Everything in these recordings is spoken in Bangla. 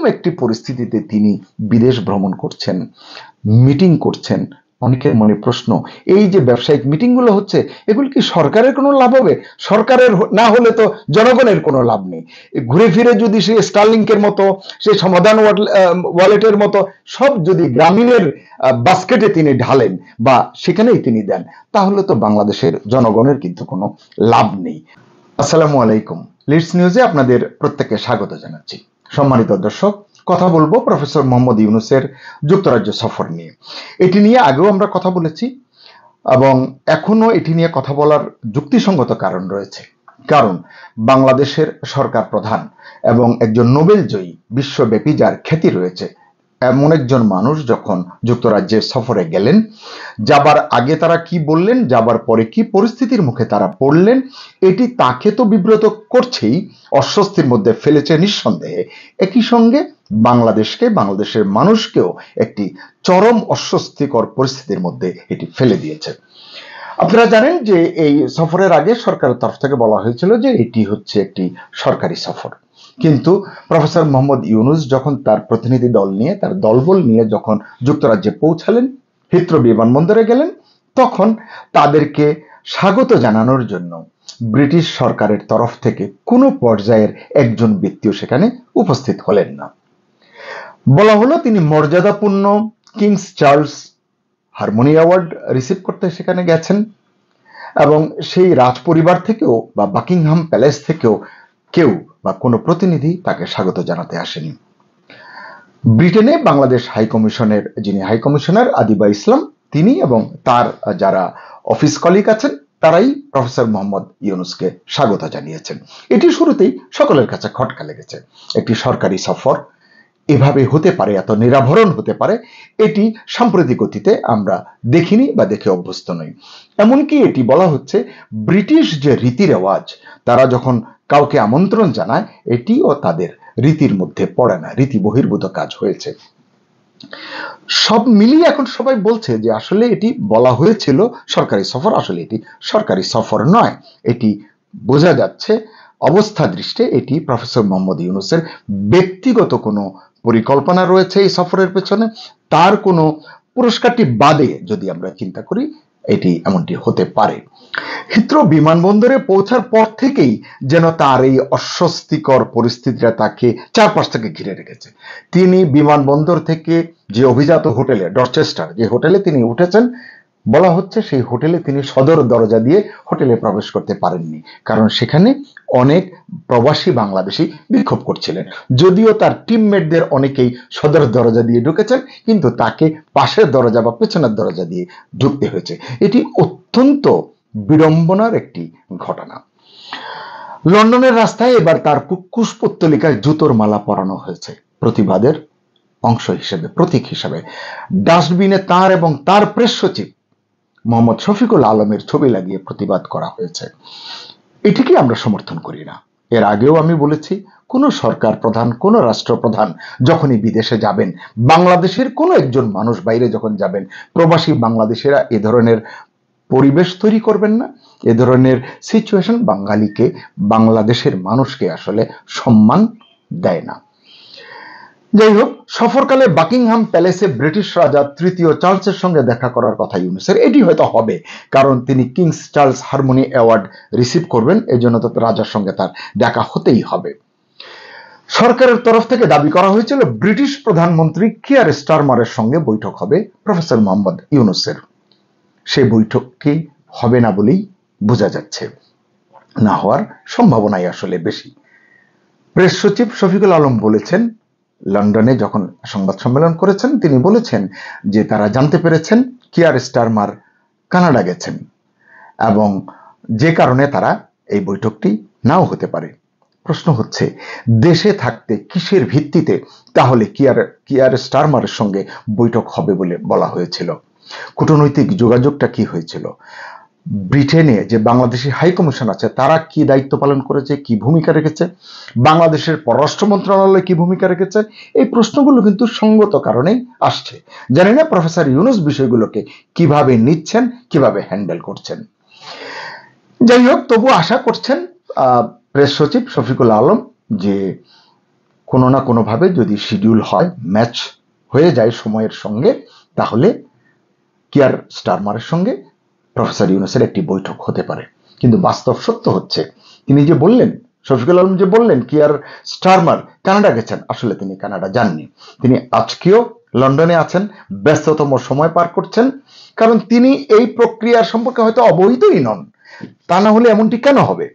এরকম একটি পরিস্থিতিতে তিনি বিদেশ ভ্রমণ করছেন, মিটিং করছেন। অনেকের মনে প্রশ্ন, এই যে ব্যবসায়িক মিটিংগুলো হচ্ছে, এগুলো কি সরকারের কোনো লাভ হবে? সরকারের না হলে তো জনগণের কোনো লাভ নেই। ঘুরে ফিরে যদি সে স্টারলিংকের মতো, সে সমাধান ওয়ালেটের মতো সব যদি গ্রামীণের বাস্কেটে তিনি ঢালেন বা সেখানেই তিনি দেন, তাহলে তো বাংলাদেশের জনগণের কিন্তু কোনো লাভ নেই। আসসালামু আলাইকুম, লিডস নিউজে আপনাদের প্রত্যেককে স্বাগত জানাচ্ছি। সম্মানিত দর্শক, কথা বলবো প্রফেসর মোহাম্মদ ইউনূসের যুক্তরাজ্য সফর নিয়ে। এটি নিয়ে আগেও আমরা কথা বলেছি এবং এখনো এটি নিয়ে কথা বলার যুক্তিসঙ্গত কারণ রয়েছে। কারণ বাংলাদেশের সরকার প্রধান এবং একজন নোবেল জয়ী, বিশ্বব্যাপী যার খ্যাতি রয়েছে, এমন একজন মানুষ যখন যুক্তরাজ্যে সফরে গেলেন, যাবার আগে তারা কি বললেন, যাবার পরে কি পরিস্থিতির মুখে তারা পড়লেন, এটি তাকে তো বিব্রত করছেই, অস্বস্তির মধ্যে ফেলেছে নিঃসন্দেহে। একই সঙ্গে বাংলাদেশকে, বাংলাদেশের মানুষকেও একটি চরম অস্বস্তিকর পরিস্থিতির মধ্যে এটি ফেলে দিয়েছে। আপনারা জানেন যে এই সফরের আগে সরকারের তরফ থেকে বলা হয়েছিল যে এটি হচ্ছে একটি সরকারি সফর, কিন্তু প্রফেসর মোহাম্মদ ইউনূস যখন তার প্রতিনিধি দল নিয়ে, তার দলবল নিয়ে যখন যুক্তরাজ্যে পৌঁছালেন, হিথ্রো বিমানবন্দরে গেলেন, তখন তাদেরকে স্বাগত জানানোর জন্য ব্রিটিশ সরকারের তরফ থেকে কোনো পর্যায়ের একজন ব্যক্তিও সেখানে উপস্থিত হলেন না। বলা হলো তিনি মর্যাদাপূর্ণ kings Charles harmony award receive করতে সেখানে গেছেন এবং সেই রাজ পরিবার থেকেও বা বাকিংহাম প্যালেস থেকেও কেউ বা কোনো প্রতিনিধি তাকে স্বাগত জানাতে আসেনি। ব্রিটেনে বাংলাদেশ হাইকমিশনের যিনি হাইকমিশনার আদিবা ইসলাম, তিনি এবং তার যারা অফিস কলিগ আছেন, তারাই প্রফেসর মোহাম্মদ ইউনূসকে স্বাগত জানিয়েছেন। এটি শুরুতেই সকলের কাছে খটকা লেগেছে। একটি সরকারি সফর এভাবে হতে পারে, এত নিরাভরণ হতে পারে, এটি সাম্প্রতিক অতীতে আমরা দেখিনি বা দেখে অভ্যস্ত নই। এমনকি এটি বলা হচ্ছে ব্রিটিশ যে রীতি রেওয়াজ, তারা যখন কাউকে আমন্ত্রণ জানায়, এটিও তাদের রীতির মধ্যে পড়ে না, রীতি বহির্ভূত কাজ হয়েছে। সব মিলিয়ে এখন সবাই বলছে যে আসলে এটি বলা হয়েছিল সরকারি সফর, আসলে এটি সরকারি সফর নয়। এটি বোঝা যাচ্ছে অবস্থা দৃষ্টে এটি প্রফেসর মোহাম্মদ ইউনূসের ব্যক্তিগত কোনো পরিকল্পনা রয়েছে এই সফরের পেছনে। তার কোনো পুরস্কারটি বাদে যদি আমরা চিন্তা করি, এটি এমনটি হতে পারে। হিথ্রো বিমানবন্দরে পৌঁছার পর থেকেই যেন তার এই অস্বস্তিকর পরিস্থিতিটা তাকে চারপাশ থেকে ঘিরে রেখেছে। তিনি বিমানবন্দর থেকে যে অভিজাত হোটেলে, ডরচেস্টার যে হোটেলে তিনি উঠেছেন, বলা হচ্ছে সেই হোটেলে তিনি সদর দরজা দিয়ে হোটেলে প্রবেশ করতে পারেননি, কারণ সেখানে অনেক প্রবাসী বাংলাদেশি বিক্ষোভ করছিলেন। যদিও তার টিমমেটদের অনেকেই সদর দরজা দিয়ে ঢুকেছেন, কিন্তু তাকে পাশের দরজা বা পেছনের দরজা দিয়ে ঢুকতে হয়েছে। এটি অত্যন্ত বিড়ম্বনার একটি ঘটনা। লন্ডনের রাস্তায় এবার তার কুশপুত্তলিকায় জুতোর মালা পরানো হয়েছে, প্রতিবাদের অংশ হিসেবে, প্রতীক হিসেবে। ডাস্টবিনে তার এবং তার প্রেস সচিব মোহাম্মদ শফিকুল আলমের ছবি লাগিয়ে প্রতিবাদ করা হয়েছে। এটিকে আমরা সমর্থন করি না। এর আগেও আমি বলেছি, কোন সরকার প্রধান, কোন রাষ্ট্রপ্রধান যখনই বিদেশে যাবেন, বাংলাদেশের কোনো একজন মানুষ বাইরে যখন যাবেন, প্রবাসী বাংলাদেশিরা এ ধরনের পরিবেশ তৈরি করবেন না, এ ধরনের সিচুয়েশন বাঙালিকে, বাংলাদেশের মানুষকে আসলে সম্মান দেয় না। যাই হোক, সফরকালে বাকিংহাম প্যালেসে ব্রিটিশ রাজা তৃতীয় চার্লসের সঙ্গে দেখা করার কথা ইউনূসের। এটি হয়তো হবে, কারণ তিনি kings Charles harmony award receive করবেন, এজন্য তো রাজার সঙ্গে তার দেখা হতেই হবে। সরকারের তরফ থেকে দাবি করা হয়েছিল ব্রিটিশ প্রধানমন্ত্রী কিয়ার স্টারমারের সঙ্গে বৈঠক হবে প্রফেসর মোহাম্মদ ইউনূসের। সেই বৈঠক কি হবে না বলেই বোঝা যাচ্ছে, না হওয়ার সম্ভাবনাই আসলে বেশি। প্রেস সচিব শফিকুল আলম বলেছেন, লন্ডনে যখন সংবাদ সম্মেলন করেছেন, তিনি বলেছেন যে তারা জানতে পেরেছেন কিয়ার স্টারমার কানাডা গেছেন এবং যে কারণে তারা এই বৈঠকটি নাও হতে পারে। প্রশ্ন হচ্ছে, দেশে থাকতে কিসের ভিত্তিতে তাহলে কিয়ার স্টারমারের সঙ্গে বৈঠক হবে বলে বলা হয়েছিল? কূটনৈতিক যোগাযোগটা কি হয়েছিল? ব্রিটেনে যে বাংলাদেশি হাইকমিশন আছে, তারা কি দায়িত্ব পালন করেছে, কি ভূমিকা রেখেছে? বাংলাদেশের পররাষ্ট্র মন্ত্রণালয় কি ভূমিকা রেখেছে? এই প্রশ্নগুলো কিন্তু সঙ্গত কারণেই আসছে। জানি না প্রফেসর ইউনূস বিষয়গুলোকে কিভাবে নিচ্ছেন, কিভাবে হ্যান্ডেল করছেন। যাই হোক, তবু আশা করছেন প্রেস সচিব শফিকুল আলম যে কোনো না কোনোভাবে যদি শিডিউল হয়, ম্যাচ হয়ে যায় সময়ের সঙ্গে, তাহলে কিয়ার স্টারমারের সঙ্গে প্রফেসর ইউনূসের একটি বৈঠক হতে পারে। কিন্তু বাস্তব সত্য হচ্ছে, তিনি যে বললেন, শফিকুল আলম যে বললেন কিয়ার স্টারমার কানাডা গেছেন, আসলে তিনি কানাডা যাননি। তিনি আজকেও লন্ডনে আছেন, ব্যস্ততম সময় পার করছেন, কারণ তিনি এই প্রক্রিয়ার সম্পর্কে হয়তো অবহিতই নন। তা না হলে এমনটি কেন হবে?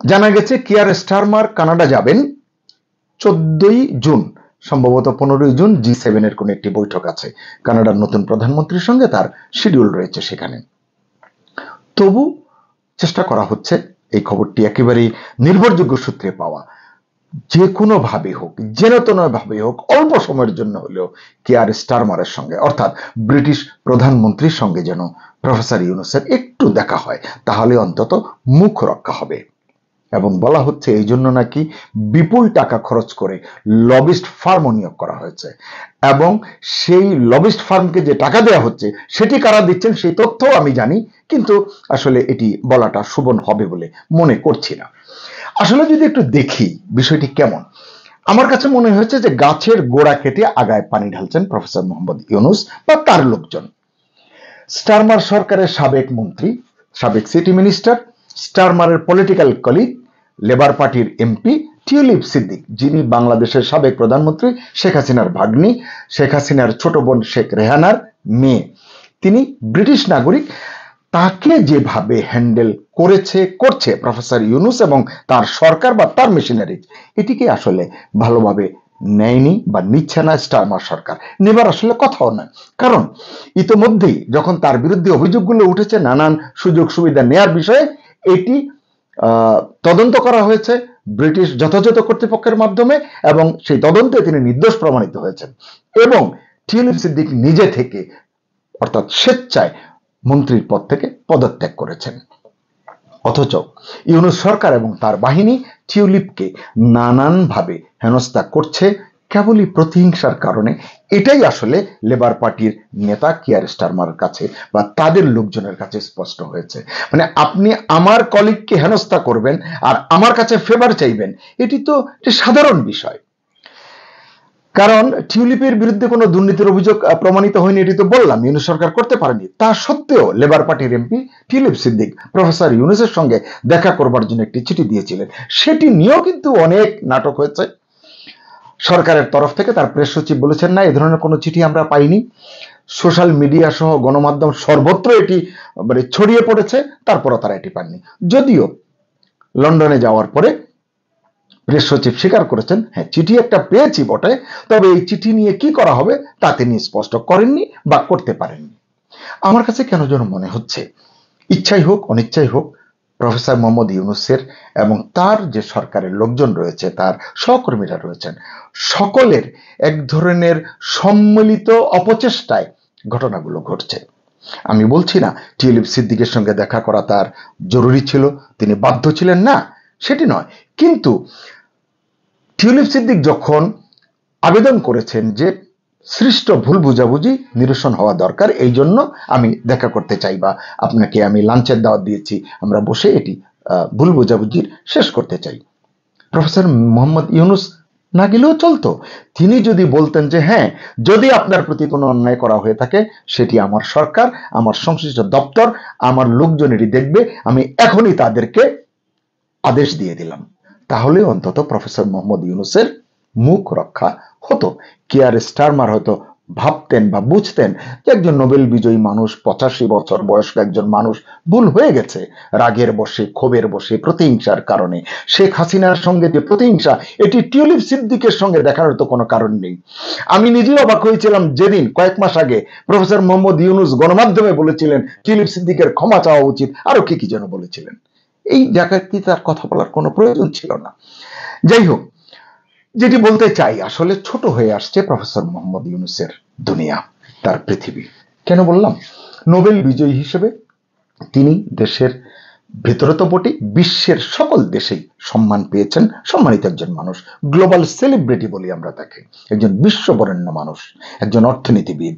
জানা গেছে কিয়ার স্টারমার কানাডা যাবেন 14ই জুন, সম্ভবত 15ই জুন G7 এর কোন একটি বৈঠক আছে, কানাডার নতুন প্রধানমন্ত্রীর সঙ্গে তার শিডিউল রয়েছে সেখানে। তবু চেষ্টা করা হচ্ছে, এই খবরটি একেবারেই নির্ভরযোগ্য সূত্রে পাওয়া, যে কোনো ভাবে হোক, যেন তেন ভাবে হোক, অল্প সময়ের জন্য হলেও কিয়ার স্টারমারের সঙ্গে, অর্থাৎ ব্রিটিশ প্রধানমন্ত্রীর সঙ্গে যেন প্রফেসর ইউনূসের একটু দেখা হয়, তাহলে অন্তত মুখ রক্ষা হবে। এবং বলা হচ্ছে এই জন্য নাকি বিপুল টাকা খরচ করে লবিস্ট ফার্মও নিয়োগ করা হয়েছে, এবং সেই লবিস্ট ফার্মকে যে টাকা দেওয়া হচ্ছে সেটি কারা দিচ্ছেন সেই তথ্যও আমি জানি, কিন্তু আসলে এটি বলাটা শোভন হবে বলে মনে করছি না। আসলে যদি একটু দেখি বিষয়টি কেমন, আমার কাছে মনে হয়েছে যে গাছের গোড়া কেটে আগায় পানি ঢালছেন প্রফেসর মোহাম্মদ ইউনূস বা তার লোকজন। স্টারমার সরকারের সাবেক মন্ত্রী, সাবেক সিটি মিনিস্টার, স্টারমারের পলিটিক্যাল কলিগ, লেবার পার্টির এমপি টিউলিপ সিদ্দিক, যিনি বাংলাদেশের সাবেক প্রধানমন্ত্রী শেখ হাসিনার ভাগ্নি, শেখ হাসিনার ছোট বোন শেখ রেহানার মেয়ে, তিনি ব্রিটিশ নাগরিক, তাকে যেভাবে হ্যান্ডেল করছে প্রফেসর ইউনূস এবং তার সরকার বা তার মেশিনারি, এটিকে আসলে ভালোভাবে নেয়নি বা নিচ্ছে না স্টারমার সরকার, নেবার আসলে কথাও নয়। কারণ ইতোমধ্যেই যখন তার বিরুদ্ধে অভিযোগগুলো উঠেছে নানান সুযোগ সুবিধা নেয়ার বিষয়ে, এটি তদন্ত করা হয়েছে ব্রিটিশ যথাযথ কর্তৃপক্ষের মাধ্যমে, এবং সেই তদন্তে তিনি নির্দোষ প্রমাণিত হয়েছেন, এবং টিউলিপ সিদ্দিক নিজে থেকে, অর্থাৎ স্বেচ্ছায় মন্ত্রীর পদ থেকে পদত্যাগ করেছেন। অথচ ইউনূস সরকার এবং তার বাহিনী টিউলিপকে নানানভাবে হেনস্থা করছে কেবলই প্রতিহিংসার কারণে। এটাই আসলে লেবার পার্টির নেতা কিয়ার স্টারমারের কাছে বা তাদের লোকজনের কাছে স্পষ্ট হয়েছে। মানে আপনি আমার কলিগকে হেনস্থা করবেন আর আমার কাছে ফেভার চাইবেন, এটি তো সাধারণ বিষয়। কারণ টিউলিপের বিরুদ্ধে কোনো দুর্নীতির অভিযোগ প্রমাণিত হয়নি, এটি তো বললাম, ইউনূস সরকার করতে পারেনি। তা সত্ত্বেও লেবার পার্টির এমপি টিউলিপ সিদ্দিক প্রফেসর ইউনূসের সঙ্গে দেখা করবার জন্য একটি চিঠি দিয়েছিলেন, সেটি নিয়েও কিন্তু অনেক নাটক হয়েছে। সরকারের তরফ থেকে তার প্রেস সচিব বলেছেন, না, এ ধরনের কোনো চিঠি আমরা পাইনি। সোশ্যাল মিডিয়া সহ গণমাধ্যম সর্বত্র এটি ছড়িয়ে পড়েছে, তারপরও তারা এটি পাননি। যদিও লন্ডনে যাওয়ার পরে প্রেস সচিব স্বীকার করেছেন, হ্যাঁ, চিঠি একটা পেয়েছি বটে, তবে এই চিঠি নিয়ে কি করা হবে তা তিনি স্পষ্ট করেননি বা করতে পারেননি। আমার কাছে কেন যেন মনে হচ্ছে, ইচ্ছাই হোক অনিচ্ছাই হোক, প্রফেসর মোহাম্মদ ইউনূসের এবং তার যে সরকারের লোকজন রয়েছে, তার সহকর্মীরা রয়েছেন, সকলের এক ধরনের সম্মিলিত অপচেষ্টায় ঘটনাগুলো ঘটছে। আমি বলছি না টিউলিপ সিদ্দিকের সঙ্গে দেখা করা তার জরুরি ছিল, তিনি বাধ্য ছিলেন, না, সেটি নয়। কিন্তু টিউলিপ সিদ্দিক যখন আবেদন করেছেন যে সৃষ্ট ভুল বুঝাবুঝি নিরসন হওয়া দরকার, এই জন্য আমি দেখা করতে চাই বা আপনাকে আমি লাঞ্চের দাওয়াত দিয়েছি, আমরা বসে এটি ভুল বুঝাবুঝির শেষ করতে চাই, প্রফেসর মোহাম্মদ ইউনূস না গেলেও চলতো। তিনি যদি বলতেন যে হ্যাঁ, যদি আপনার প্রতি কোনো অন্যায় করা হয়ে থাকে সেটি আমার সরকার, আমার সংশ্লিষ্ট দপ্তর, আমার লোকজনেরই দেখবে, আমি এখনই তাদেরকে আদেশ দিয়ে দিলাম, তাহলে অন্তত প্রফেসর মোহাম্মদ ইউনূসের মুখ রক্ষা হতো। কিয়ার স্টারমার হয়তো ভাবতেন বা বুঝতেন যে একজন নোবেল বিজয়ী মানুষ, 85 বছর বয়স্ক একজন মানুষ, ভুল হয়ে গেছে রাগের বশে, ক্ষোভের বশে, প্রতিহিংসার কারণে। শেখ হাসিনার সঙ্গে যে প্রতিহিংসা, এটি টিউলিপ সিদ্দিকের সঙ্গে দেখানোর তো কোনো কারণ নেই। আমি নিজেও অবাক হয়েছিলাম যেদিন কয়েক মাস আগে প্রফেসর মোহাম্মদ ইউনূস গণমাধ্যমে বলেছিলেন টিউলিপ সিদ্দিকের ক্ষমা চাওয়া উচিত, আরো কি কি যেন বলেছিলেন। এই জায়গায় কি তার কথা বলার কোনো প্রয়োজন ছিল না। যাই হোক, যেটি বলতে চাই, আসলে ছোট হয়ে আসছে প্রফেসর মোহাম্মদ ইউনূসের দুনিয়া, তার পৃথিবী। কেন বললাম? নোবেল বিজয়ী হিসেবে তিনি দেশের ভেতরে তো বটে, বিশ্বের সকল দেশেই সম্মান পেয়েছেন, সম্মানিত একজন মানুষ, গ্লোবাল সেলিব্রিটি বলি আমরা তাকে, একজন বিশ্ববরেণ্য মানুষ, একজন অর্থনীতিবিদ,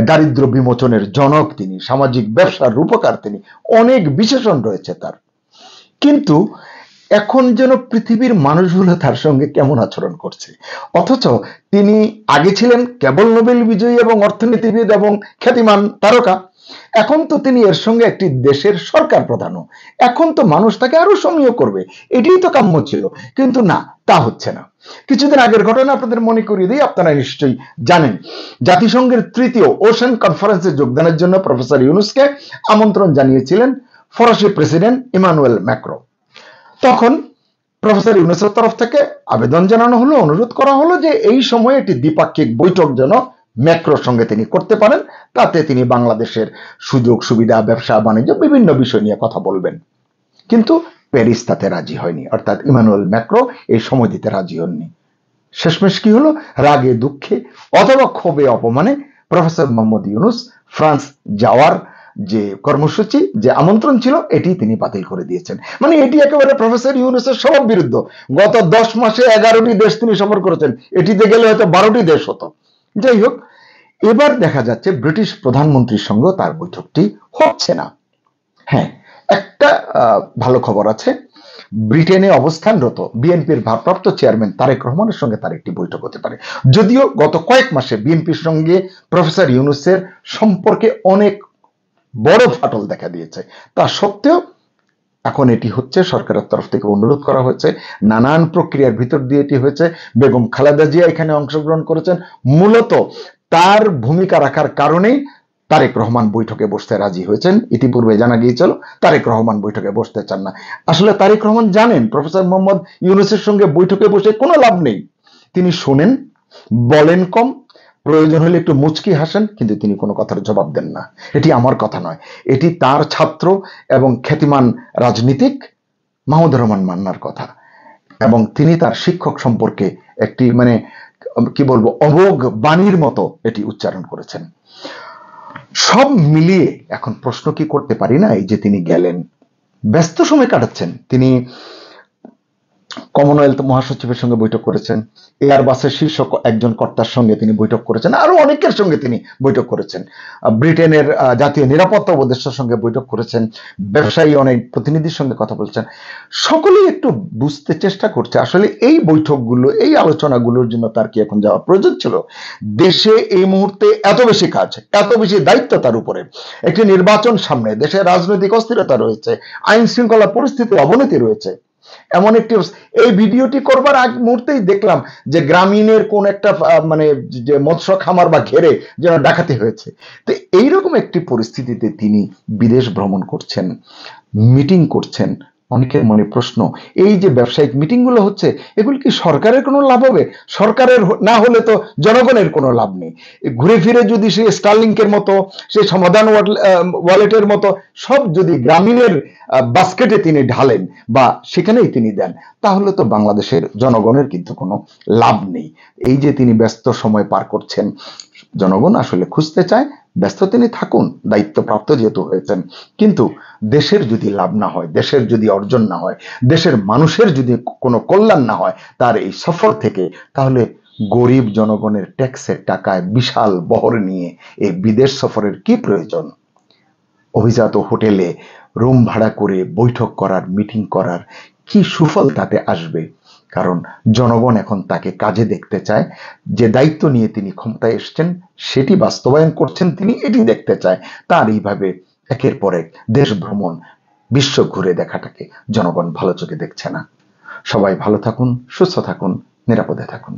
দারিদ্র বিমোচনের জনক তিনি, সামাজিক ব্যবসার রূপকার তিনি, অনেক বিশেষণ রয়েছে তার। কিন্তু এখন যেন পৃথিবীর মানুষগুলো তার সঙ্গে কেমন আচরণ করছে, অথচ তিনি আগে ছিলেন কেবল নোবেল বিজয়ী এবং অর্থনীতিবিদ এবং খ্যাতিমান তারকা। এখন তো তিনি এর সঙ্গে একটি দেশের সরকার প্রধানও। এখন তো মানুষ তাকে আরো সমীহ করবে, এটাই তো কাম্য ছিল। কিন্তু না, তা হচ্ছে না। কিছুদিন আগের ঘটনা আপনাদের মনে করিয়ে দিই, আপনারা নিশ্চয়ই জানেন। জাতিসংঘের তৃতীয় ওশেন কনফারেন্সে যোগদানের জন্য প্রফেসর ইউনুসকে আমন্ত্রণ জানিয়েছিলেন ফরাসি প্রেসিডেন্ট ইমানুয়েল ম্যাক্রো। তখন প্রফেসর ইউনুসের তরফ থেকে আবেদন জানানো হলো, অনুরোধ করা হলো যে এই সময়ে একটি দ্বিপাক্ষিক বৈঠক যেন ম্যাক্রোর সঙ্গে তিনি করতে পারেন, তাতে তিনি বাংলাদেশের সুযোগ সুবিধা, ব্যবসা বাণিজ্য বিভিন্ন বিষয় নিয়ে কথা বলবেন। কিন্তু প্যারিস তাতে রাজি হয়নি, অর্থাৎ ইমানুয়েল ম্যাক্রো এই সময় দিতে রাজি হননি। শেষমেশ কি হলো? রাগে দুঃখে অথবা ক্ষোভে অপমানে প্রফেসর মোহাম্মদ ইউনুস ফ্রান্স যাওয়ার যে কর্মসূচি, যে আমন্ত্রণ ছিল, এটি তিনি বাতিল করে দিয়েছেন। মানে এটি একেবারে প্রফেসর ইউনুসের স্বভাব বিরুদ্ধ। গত 10 মাসে 11টি দেশ তিনি সফর করেছেন, এটিতে গেলে হয়তো 12টি দেশ হতো। যাই হোক, এবার দেখা যাচ্ছে ব্রিটিশ প্রধানমন্ত্রীর সঙ্গে তার বৈঠকটি হচ্ছে না। হ্যাঁ, একটা ভালো খবর আছে। ব্রিটেনে অবস্থানরত বিএনপির ভারপ্রাপ্ত চেয়ারম্যান তারেক রহমানের সঙ্গে তার একটি বৈঠক হতে পারে। যদিও গত কয়েক মাসে বিএনপির সঙ্গে প্রফেসর ইউনুসের সম্পর্কে অনেক বড় ফাটল দেখা দিয়েছে, তা সত্ত্বেও এখন এটি হচ্ছে। সরকারের তরফ থেকে অনুরোধ করা হয়েছে, নানান প্রক্রিয়ার ভিতর দিয়ে এটি হয়েছে। বেগম খালেদা জিয়া এখানে অংশগ্রহণ করেছেন। মূলত তার ভূমিকা রাখার কারণেই তারেক রহমান বৈঠকে বসতে রাজি হয়েছেন। ইতিপূর্বে জানা গিয়েছিল তারেক রহমান বৈঠকে বসতে চান না। আসলে তারেক রহমান জানেন প্রফেসর মোহাম্মদ ইউনুসের সঙ্গে বৈঠকে বসে কোনো লাভ নেই। তিনি শোনেন, বলেন কম, প্রয়োজন হলে একটু মুচকি হাসেন, কিন্তু তিনি কোনো কথার জবাব দেন না। এটি আমার কথা নয়, এটি তার ছাত্র এবং খ্যাতিমান রাজনীতিক মাহমুদুর রহমান মান্নার কথা। এবং তিনি তার শিক্ষক সম্পর্কে একটি কি বলবো, অবোগ বাণীর মতো এটি উচ্চারণ করেছেন। সব মিলিয়ে এখন প্রশ্ন কি করতে পারি না, এই যে তিনি গেলেন, ব্যস্ত সময় কাটাচ্ছেন। তিনি কমনওয়েলথ মহাসচিবের সঙ্গে বৈঠক করেছেন, এয়ারবাসের শীর্ষ একজন কর্তার সঙ্গে তিনি বৈঠক করেছেন, আরো অনেকের সঙ্গে তিনি বৈঠক করেছেন। ব্রিটেনের জাতীয় নিরাপত্তা উপদেষ্টার সঙ্গে বৈঠক করেছেন, ব্যবসায়ী অনেক প্রতিনিধির সঙ্গে কথা বলছেন। সকলেই একটু বুঝতে চেষ্টা করছে আসলে এই বৈঠকগুলো, এই আলোচনাগুলোর জন্য তার কি এখন যাওয়ার প্রয়োজন ছিল? দেশে এই মুহূর্তে এত বেশি কাজ, এত বেশি দায়িত্ব তার উপরে, একটি নির্বাচন সামনে, দেশে রাজনৈতিক অস্থিরতা রয়েছে, আইন শৃঙ্খলা পরিস্থিতির অবনতি রয়েছে। এমন একটি, এই ভিডিওটি করবার আগ মুহূর্তেই দেখলাম যে গ্রামীণের কোন একটা যে মৎস্য খামার বা ঘেরে যেন ডাকাতি হয়েছে। তো এইরকম একটি পরিস্থিতিতে তিনি বিদেশ ভ্রমণ করছেন, মিটিং করছেন। অনেকের মনে প্রশ্ন, এই যে ব্যবসায়িক মিটিং গুলো হচ্ছে, এগুলো কি সরকারের কোনো লাভ হবে? সরকারের না হলে তো জনগণের কোনো লাভ নেই। ঘুরে ফিরে যদি সে স্টারলিংকের মতো, সেই সমাধান ওয়ালেটের মতো সব যদি গ্রামীণের বাস্কেটে তিনি ঢালেন বা সেখানেই তিনি দেন, তাহলে তো বাংলাদেশের জনগণের কিন্তু কোনো লাভ নেই। এই যে তিনি ব্যস্ত সময় পার করছেন, জনগণ আসলে খুঁজতে চায়, ব্যস্ত তিনি থাকুন, দায়িত্বপ্রাপ্ত যেহেতু হয়েছেন। কিন্তু দেশের যদি লাভ না হয়, দেশের যদি অর্জন না হয়, দেশের মানুষের যদি কোনো কল্যাণ না হয় তার এই সফর থেকে, তাহলে গরিব জনগণের ট্যাক্সের টাকায় বিশাল বহর নিয়ে এই বিদেশ সফরের কি প্রয়োজন? অভিজাত হোটেলে রুম ভাড়া করে বৈঠক করার, মিটিং করার কি সুফল তাতে আসবে? কারণ জনগণ এখন তাকে কাজে দেখতে চায়। যে দায়িত্ব নিয়ে তিনি ক্ষমতায় এসেছেন সেটি বাস্তবায়ন করছেন তিনি, এটি দেখতে চায়। তার এইভাবে একের পর এক দেশ ভ্রমণ, বিশ্ব ঘুরে দেখাটাকে জনগণ ভালো চোখে দেখছে না। সবাই ভালো থাকুন, সুস্থ থাকুন, নিরাপদে থাকুন।